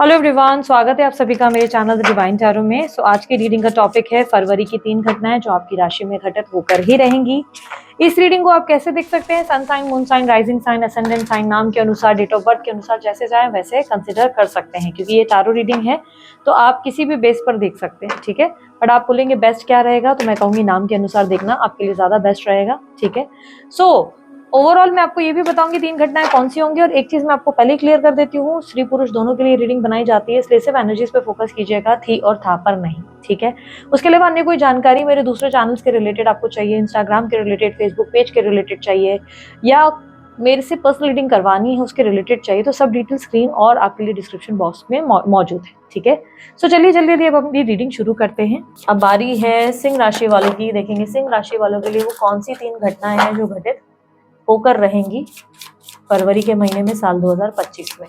Hello everyone, स्वागत है आप सभी का मेरे चैनल द डिवाइन टैरो में। आज की रीडिंग का टॉपिक है फरवरी की 3 घटनाएं जो आपकी राशि में घटित होकर ही रहेंगी। इस रीडिंग को आप कैसे देख सकते हैं? Sun sign, moon sign, rising sign, ascendant sign, नाम के अनुसार, डेट ऑफ बर्थ के अनुसार, जैसे चाहे वैसे कंसिडर कर सकते हैं। क्योंकि ये टैरो रीडिंग है तो आप किसी भी बेस पर देख सकते हैं, ठीक है। बट आप बोलेंगे बेस्ट क्या रहेगा, तो मैं कहूंगी नाम के अनुसार देखना आपके लिए ज्यादा बेस्ट रहेगा, ठीक है। ओवरऑल मैं आपको ये भी बताऊंगी 3 घटनाएं कौन सी होंगी। और एक चीज मैं आपको पहले क्लियर कर देती हूँ, स्त्री पुरुष दोनों के लिए रीडिंग बनाई जाती है, इसलिए सिर्फ एनर्जीज पे फोकस कीजिएगा, थी और था पर नहीं, ठीक है। उसके अलावा अन्य कोई जानकारी मेरे दूसरे चैनल्स के रिलेटेड आपको चाहिए, इंस्टाग्राम के रिलेटेड, फेसबुक पेज के रिलेटेड चाहिए, या मेरे से पर्सनल रीडिंग करवानी है उसके रिलेटेड चाहिए, तो सब डिटेल स्क्रीन और आपके लिए डिस्क्रिप्शन बॉक्स में मौजूद है, ठीक है। चलिए जल्दी अब अपनी रीडिंग शुरू करते हैं। अब बारी है सिंह राशि वालों की। देखेंगे सिंह राशि वालों के लिए वो कौन सी 3 घटनाएं हैं जो घटित होकर रहेंगी फरवरी के महीने में, साल 2025 में।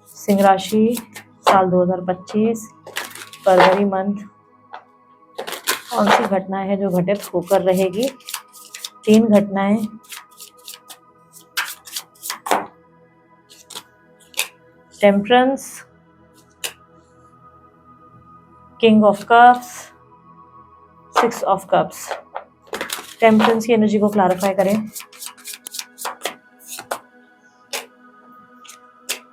सिंह राशि साल 2025 फरवरी मंथ, कौन सी घटनाएं हैं जो घटित होकर रहेगी? 3 घटनाएं। Temperance, king of cups, 6 of cups. Temperance की एनर्जी को क्लैरिफाई करें।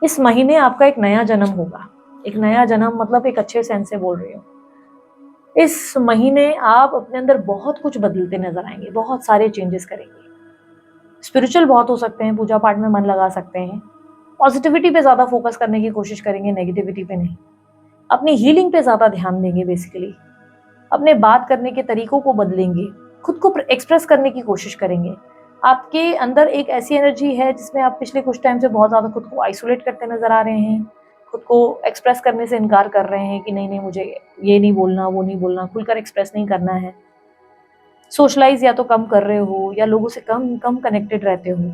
इस महीने आपका एक नया जन्म होगा। एक नया जन्म मतलब एक अच्छे सेंस से बोल रही हूँ। इस महीने आप अपने अंदर बहुत कुछ बदलते नजर आएंगे, बहुत सारे चेंजेस करेंगे। स्पिरिचुअल बहुत हो सकते हैं, पूजा पाठ में मन लगा सकते हैं, पॉजिटिविटी पे ज्यादा फोकस करने की कोशिश करेंगे, नेगेटिविटी पे नहीं। अपनी हीलिंग पे ज्यादा ध्यान देंगे, बेसिकली अपने बात करने के तरीकों को बदलेंगे, खुद को एक्सप्रेस करने की कोशिश करेंगे। आपके अंदर एक ऐसी एनर्जी है जिसमें आप पिछले कुछ टाइम से बहुत ज़्यादा खुद को आइसोलेट करते नजर आ रहे हैं, खुद को एक्सप्रेस करने से इनकार कर रहे हैं कि नहीं मुझे ये नहीं बोलना, वो नहीं बोलना, खुलकर एक्सप्रेस नहीं करना है। सोशलाइज या तो कम कर रहे हो या लोगों से कम कनेक्टेड रहते हो।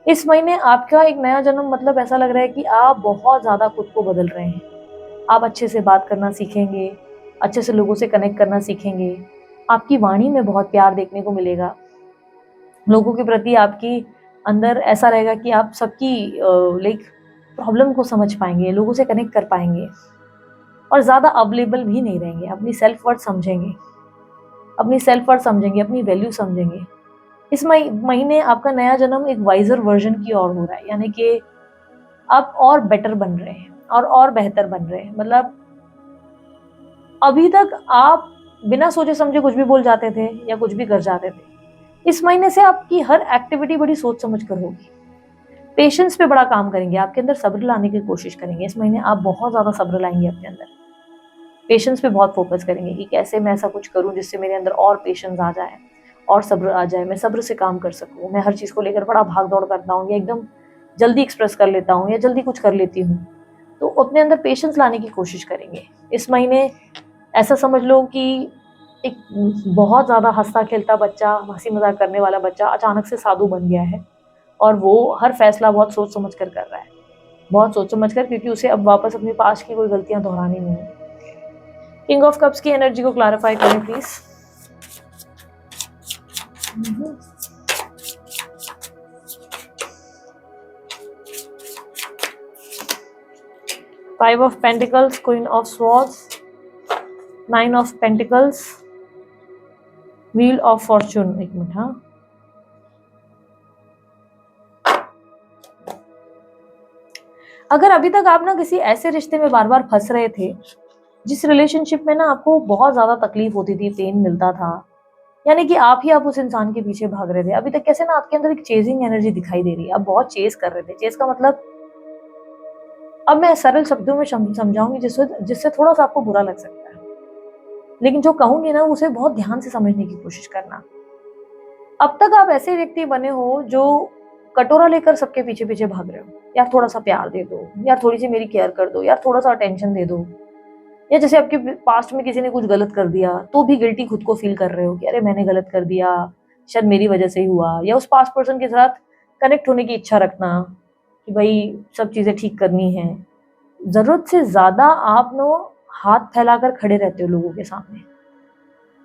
इस महीने आपका एक नया जन्म मतलब ऐसा लग रहा है कि आप बहुत ज़्यादा खुद को बदल रहे हैं। आप अच्छे से बात करना सीखेंगे, अच्छे से लोगों से कनेक्ट करना सीखेंगे। आपकी वाणी में बहुत प्यार देखने को मिलेगा। लोगों के प्रति आपकी अंदर ऐसा रहेगा कि आप सबकी लाइक प्रॉब्लम को समझ पाएंगे, लोगों से कनेक्ट कर पाएंगे और ज़्यादा अवेलेबल भी नहीं रहेंगे। अपनी सेल्फ वर्थ समझेंगे, अपनी वैल्यू समझेंगे। इस महीने आपका नया जन्म एक वाइजर वर्जन की ओर हो रहा है, यानी कि आप और बेटर बन रहे हैं और बेहतर बन रहे हैं। मतलब अभी तक आप बिना सोचे समझे कुछ भी बोल जाते थे या कुछ भी कर जाते थे। इस महीने से आपकी हर एक्टिविटी बड़ी सोच समझ कर होगी। पेशेंस पे बड़ा काम करेंगे, आपके अंदर सब्र लाने की कोशिश करेंगे। इस महीने आप बहुत ज़्यादा सब्र लाएंगे अपने अंदर। पेशेंस पे बहुत फोकस करेंगे कि कैसे मैं ऐसा कुछ करूं जिससे मेरे अंदर और पेशेंस आ जाए और सब्र आ जाए, मैं सब्र से काम कर सकूं। मैं हर चीज़ को लेकर बड़ा भाग दौड़ करता हूँ या एकदम जल्दी एक्सप्रेस कर लेता हूँ या जल्दी कुछ कर लेती हूँ। तो अपने अंदर पेशेंस लाने की कोशिश करेंगे। इस महीने ऐसा समझ लो कि एक बहुत ज़्यादा हंसता खेलता बच्चा, हंसी मजाक करने वाला बच्चा अचानक से साधु बन गया है और वो हर फैसला बहुत सोच समझ कर रहा है, बहुत सोच समझ कर, क्योंकि उसे अब वापस अपने पास की कोई गलतियां दोहरानी नहीं है। किंग ऑफ कप्स की एनर्जी को क्लैरिफाई करें please. Five of pentacles, queen of swords, 9 of pentacles, wheel of Fortune. एक मिनट, हाँ। अगर अभी तक आप ना किसी ऐसे रिश्ते में बार बार फंस रहे थे जिस रिलेशनशिप में ना आपको बहुत ज्यादा तकलीफ होती थी, पेन मिलता था, यानी कि आप उस इंसान के पीछे भाग रहे थे, अभी तक कैसे ना आपके अंदर एक चेजिंग एनर्जी दिखाई दे रही है। आप बहुत चेज कर रहे थे। चेज का मतलब अब मैं सरल शब्दों में समझाऊंगी जिससे थोड़ा सा आपको बुरा लग सकता है, लेकिन जो कहूंगी ना उसे बहुत ध्यान से समझने की कोशिश करना। अब तक आप ऐसे व्यक्ति बने हो जो कटोरा लेकर सबके पीछे पीछे भाग रहे हो। यार थोड़ा सा प्यार दे दो, यार थोड़ी सी मेरी केयर कर दो, यार थोड़ा सा अटेंशन दे दो। या जैसे आपके पास्ट में किसी ने कुछ गलत कर दिया तो भी गिल्टी खुद को फील कर रहे हो कि अरे मैंने गलत कर दिया, शायद मेरी वजह से ही हुआ। या उस पास्ट पर्सन के साथ कनेक्ट होने की इच्छा रखना कि भाई सब चीजें ठीक करनी है। जरूरत से ज्यादा आप नो हाथ फैलाकर खड़े रहते हो लोगों के सामने।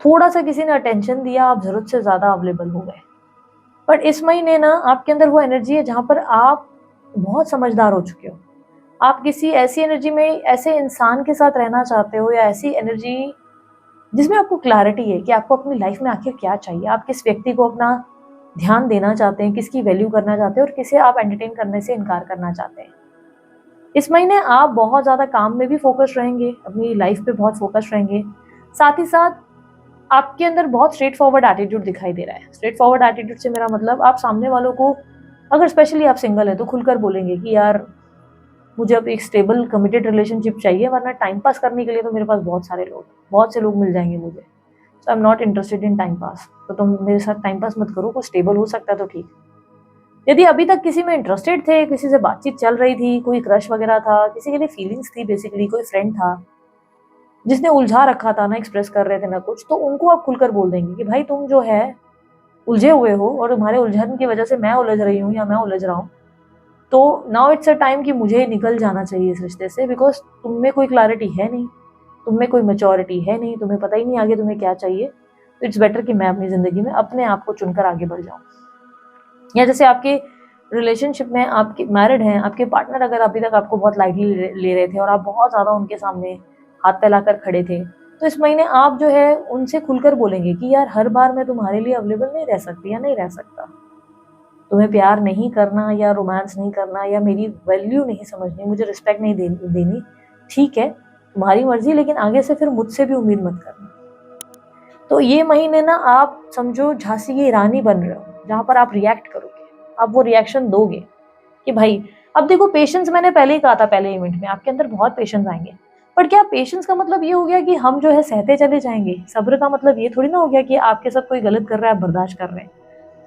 थोड़ा सा किसी ने अटेंशन दिया, आप जरूरत से ज्यादा अवेलेबल हो गए। पर इस महीने ना आपके अंदर वो एनर्जी है जहां पर आप बहुत समझदार हो चुके हो। आप किसी ऐसी एनर्जी में ऐसे इंसान के साथ रहना चाहते हो, या ऐसी एनर्जी जिसमें आपको क्लैरिटी है कि आपको अपनी लाइफ में आखिर क्या चाहिए, आप किस व्यक्ति को अपना ध्यान देना चाहते हैं, किसकी वैल्यू करना चाहते हैं और किसे आप एंटरटेन करने से इनकार करना चाहते हैं। इस महीने आप बहुत ज़्यादा काम में भी फोकस रहेंगे, अपनी लाइफ पे बहुत फोकस रहेंगे। साथ ही साथ आपके अंदर बहुत स्ट्रेट फॉरवर्ड एटीट्यूड दिखाई दे रहा है। स्ट्रेट फॉरवर्ड एटीट्यूड से मेरा मतलब, आप सामने वालों को, अगर स्पेशली आप सिंगल है तो खुलकर बोलेंगे कि यार मुझे अब एक स्टेबल कमिटेड रिलेशनशिप चाहिए, वरना टाइम पास करने के लिए तो मेरे पास बहुत से लोग मिल जाएंगे मुझे। So I am not interested in time pass, तो तुम मेरे साथ टाइम पास मत करो, कुछ स्टेबल हो सकता है तो ठीक। यदि अभी तक किसी में इंटरेस्टेड थे, किसी से बातचीत चल रही थी, कोई क्रश वगैरह था, किसी के लिए फीलिंग्स थी, बेसिकली कोई फ्रेंड था जिसने उलझा रखा था, ना एक्सप्रेस कर रहे थे ना कुछ, तो उनको आप खुलकर बोल देंगे कि भाई तुम जो है उलझे हुए हो और तुम्हारे उलझन की वजह से मैं उलझ रही हूँ या मैं उलझ रहा हूँ, तो नाउ इट्स अ टाइम कि मुझे निकल जाना चाहिए इस रिश्ते से, बिकॉज तुम में कोई क्लैरिटी है नहीं, तुम में कोई मैच्योरिटी है नहीं, तुम्हें पता ही नहीं आगे तुम्हें क्या चाहिए। तो इट्स बेटर कि मैं अपनी ज़िंदगी में अपने आप को चुनकर आगे बढ़ जाऊँ। या जैसे आपके रिलेशनशिप में, आपके मैरिड हैं, आपके पार्टनर अगर अभी तक आपको बहुत लाइटली ले रहे थे और आप बहुत ज़्यादा उनके सामने हाथ फैलाकर खड़े थे, तो इस महीने आप जो है उनसे खुलकर बोलेंगे कि यार हर बार मैं तुम्हारे लिए अवेलेबल नहीं रह सकती या नहीं रह सकता, तुम्हें प्यार नहीं करना या रोमांस नहीं करना या मेरी वैल्यू नहीं समझनी, मुझे रिस्पेक्ट नहीं देनी, ठीक है तुम्हारी मर्जी, लेकिन आगे से फिर मुझसे भी उम्मीद मत करना। तो ये महीने ना आप समझो झांसी की रानी बन रहे हो, जहाँ पर आप रिएक्ट करोगे, आप वो रिएक्शन दोगे कि भाई, अब देखो पेशेंस मैंने पहले ही कहा था, पहले इवेंट में आपके अंदर बहुत पेशेंस आएंगे, पर क्या पेशेंस का मतलब ये हो गया कि हम जो है सहते चले जाएंगे? सब्र का मतलब ये थोड़ी ना हो गया कि आपके साथ कोई गलत कर रहा है आप बर्दाश्त कर रहे हैं।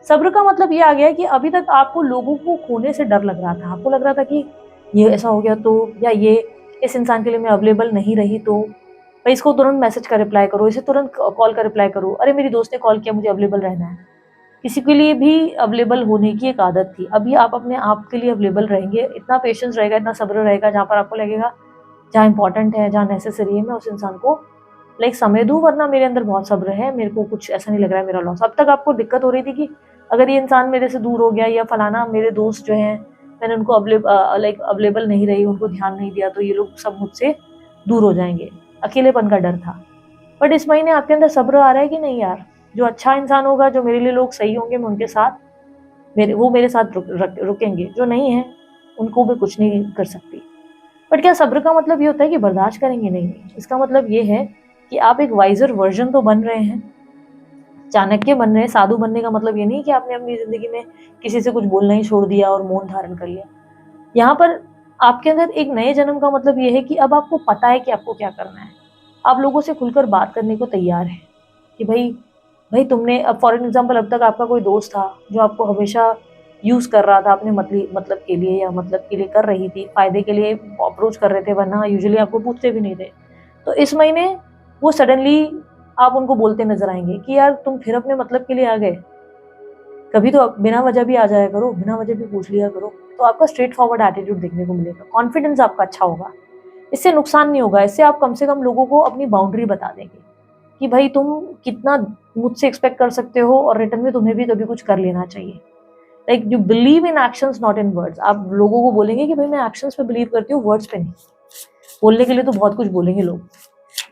सब्र का मतलब ये आ गया कि अभी तक आपको लोगों को खोने से डर लग रहा था, आपको लग रहा था कि ये ऐसा हो गया तो, या ये इस इंसान के लिए मैं अवेलेबल नहीं रही तो, भाई इसको तुरंत मैसेज का रिप्लाई करो, इसे तुरंत कॉल का रिप्लाई करो, अरे मेरी दोस्त ने कॉल किया मुझे अवेलेबल रहना है। किसी के लिए भी अवेलेबल होने की एक आदत थी, अभी आप अपने आप के लिए अवेलेबल रहेंगे, इतना पेशेंस रहेगा, इतना सब्र रहेगा, जहाँ पर आपको लगेगा जहाँ इंपॉर्टेंट है, जहाँ नेसेसरी है, मैं उस इंसान को लाइक समय दूँ, वरना मेरे अंदर बहुत सब्र है, मेरे को कुछ ऐसा नहीं लग रहा है मेरा लॉस। अब तक आपको दिक्कत हो रही थी कि अगर ये इंसान मेरे से दूर हो गया, या फलाना मेरे दोस्त जो हैं मैंने उनको अवेलेबल नहीं रही, उनको ध्यान नहीं दिया, तो ये लोग सब मुझसे दूर हो जाएंगे, अकेलेपन का डर था। बट इस महीने आपके अंदर सब्र आ रहा है कि नहीं यार, जो अच्छा इंसान होगा, जो मेरे लिए लोग सही होंगे, मैं उनके साथ वो मेरे साथ रुकेंगे, जो नहीं है उनको भी कुछ नहीं कर सकती। बट क्या सब्र का मतलब ये होता है कि बर्दाश्त करेंगे? नहीं, इसका मतलब ये है कि आप एक वाइजर वर्जन तो बन रहे हैं, चाणक्य बन रहे हैं। साधु बनने का मतलब ये नहीं कि आपने अपनी जिंदगी में किसी से कुछ बोलना ही छोड़ दिया और मौन धारण कर लिया। यहाँ पर आपके अंदर एक नए जन्म का मतलब ये है कि अब आपको पता है कि आपको क्या करना है, आप लोगों से खुलकर बात करने को तैयार है कि भाई भाई तुमने, अब फॉर एग्जाम्पल अब तक आपका कोई दोस्त था जो आपको हमेशा यूज कर रहा था अपने मतलब के लिए, या मतलब के लिए कर रही थी, फायदे के लिए अप्रोच कर रहे थे, वरना यूजुअली आपको पूछते भी नहीं थे। तो इस महीने वो सडनली आप उनको बोलते नजर आएंगे कि यार तुम फिर अपने मतलब के लिए आ गए, कभी तो बिना वजह भी आ जाया करो, बिना वजह भी पूछ लिया करो। तो आपका स्ट्रेट फॉरवर्ड एटीट्यूड देखने को मिलेगा, कॉन्फिडेंस आपका अच्छा होगा, इससे नुकसान नहीं होगा, इससे आप कम से कम लोगों को अपनी बाउंड्री बता देंगे कि भाई तुम कितना मुझसे एक्सपेक्ट कर सकते हो और रिटर्न में तुम्हें भी कभी कुछ कर लेना चाहिए। Like you believe in actions not in words, आप लोगों को बोलेंगे कि भाई मैं एक्शंस पे बिलीव करती हूँ, वर्ड्स पे नहीं। बोलने के लिए तो बहुत कुछ बोलेंगे लोग।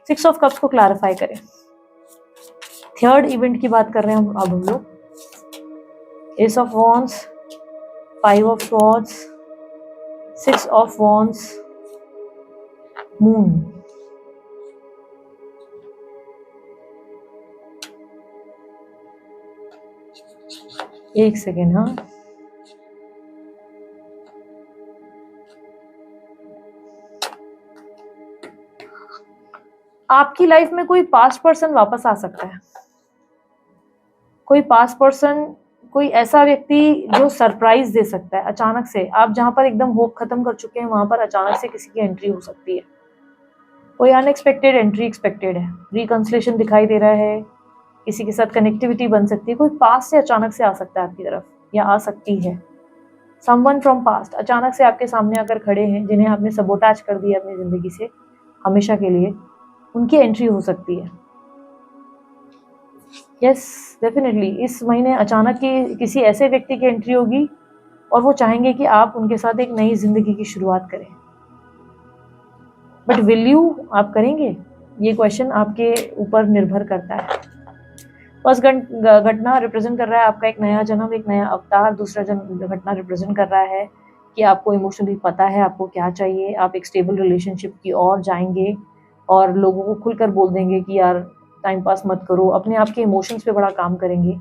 6 ऑफ कप्स को क्लैरिफाई करें। थर्ड इवेंट की बात कर रहे हैं अब हम लोग। S of wands, 5 of swords, 6 of wands, moon. एक सेकेंड, हाँ, आपकी लाइफ में कोई पास्ट पर्सन वापस आ सकता है, कोई पास्ट पर्सन, कोई ऐसा व्यक्ति जो सरप्राइज दे सकता है अचानक से। आप जहां पर एकदम होप खत्म कर चुके हैं, वहां पर अचानक से किसी की एंट्री हो सकती है, कोई अनएक्सपेक्टेड एंट्री एक्सपेक्टेड है, रिकंसिलेशन दिखाई दे रहा है, किसी के साथ कनेक्टिविटी बन सकती है, कोई पास्ट से अचानक से आ सकता है आपकी तरफ, या आ सकती है। समवन फ्रॉम पास्ट अचानक से आपके सामने आकर खड़े हैं, जिन्हें आपने सबोटाज कर दिया अपनी जिंदगी से हमेशा के लिए, उनकी एंट्री हो सकती है। यस, डेफिनेटली इस महीने अचानक की किसी ऐसे व्यक्ति की एंट्री होगी और वो चाहेंगे कि आप उनके साथ एक नई जिंदगी की शुरुआत करें। बट विल यू आप करेंगे, ये क्वेश्चन आपके ऊपर निर्भर करता है। फर्स्ट घटना रिप्रेजेंट कर रहा है आपका एक नया जन्म, एक नया अवतार। दूसरा घटना रिप्रेजेंट कर रहा है कि आपको इमोशनली पता है आपको क्या चाहिए, आप एक स्टेबल रिलेशनशिप की ओर जाएंगे और लोगों को खुलकर बोल देंगे कि यार टाइम पास मत करो, अपने आप के इमोशंस पे बड़ा काम करेंगे।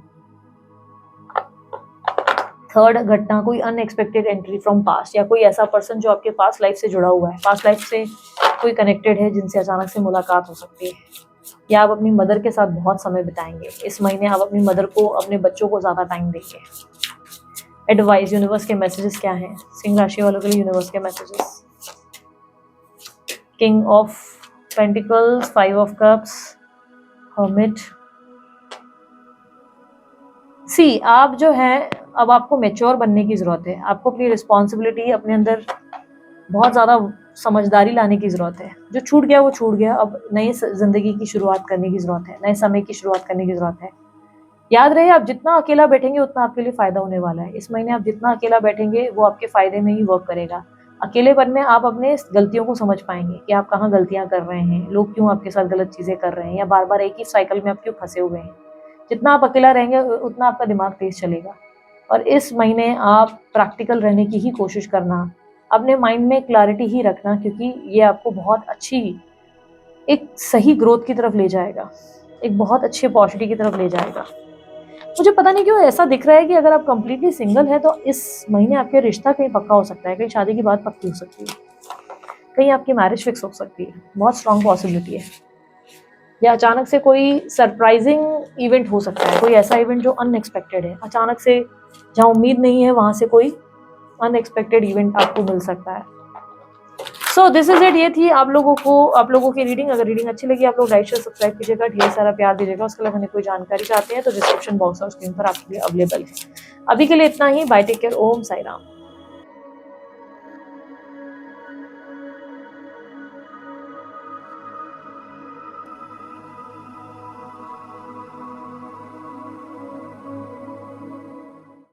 थर्ड घटना कोई अनएक्सपेक्टेड एंट्री फ्रॉम पास्ट, या कोई ऐसा पर्सन जो आपके पास्ट लाइफ से जुड़ा हुआ है, पास्ट लाइफ से कोई कनेक्टेड है जिनसे अचानक से मुलाकात हो सकती है। या आप अपनी मदर के साथ बहुत समय बिताएंगे इस महीने, आप अपनी मदर को, अपने बच्चों को ज़्यादा टाइम देंगे। एडवाइस, यूनिवर्स के मैसेजेस क्या हैं सिंह राशि वालों के लिए? यूनिवर्स के messages, king of pentacles, 5 of cups, hermit. See आप जो है अब आपको मैच्योर बनने की ज़रूरत है, आपको अपनी रिस्पॉन्सिबिलिटी अपने अंदर बहुत ज़्यादा समझदारी लाने की ज़रूरत है। जो छूट गया वो छूट गया, अब नई ज़िंदगी की शुरुआत करने की ज़रूरत है, नए समय की शुरुआत करने की ज़रूरत है। याद रहे, आप जितना अकेला बैठेंगे उतना आपके लिए फ़ायदा होने वाला है। इस महीने आप जितना अकेला बैठेंगे वो आपके फ़ायदे में ही वर्क करेगा। अकेलेपन में आप अपने गलतियों को समझ पाएंगे कि आप कहाँ गलतियाँ कर रहे हैं, लोग क्यों आपके साथ गलत चीज़ें कर रहे हैं, या बार बार एक ही साइकिल में आप क्यों फंसे हुए हैं। जितना आप अकेला रहेंगे उतना आपका दिमाग तेज चलेगा। और इस महीने आप प्रैक्टिकल रहने की ही कोशिश करना, अपने माइंड में क्लैरिटी ही रखना, क्योंकि ये आपको बहुत अच्छी एक सही ग्रोथ की तरफ ले जाएगा, एक बहुत अच्छी अपॉर्चुनिटी की तरफ ले जाएगा। मुझे पता नहीं क्यों ऐसा दिख रहा है कि अगर आप कंप्लीटली सिंगल है तो इस महीने आपके रिश्ता कहीं पक्का हो सकता है, कहीं शादी की बात पक्की हो सकती है, कहीं आपकी मैरिज फिक्स हो सकती है, बहुत स्ट्रांग पॉसिबिलिटी है। या अचानक से कोई सरप्राइजिंग इवेंट हो सकता है, कोई ऐसा इवेंट जो अनएक्सपेक्टेड है, अचानक से जहाँ उम्मीद नहीं है वहाँ से कोई अनएक्सपेक्टेड इवेंट आपको मिल सकता है। So this is it. ये थी आप लोगों की रीडिंग। अगर रीडिंग अच्छी लगी आप लोग लाइक शेयर सब्सक्राइब कीजिएगा, ढेर सारा प्यार दीजिएगा। उसके अलावा कोई जानकारी चाहते हैं तो डिस्क्रिप्शन बॉक्स और स्क्रीन पर आपके लिए अवेलेबल है। अभी के लिए इतना ही। बाय, टेक केयर, ओम साई राम।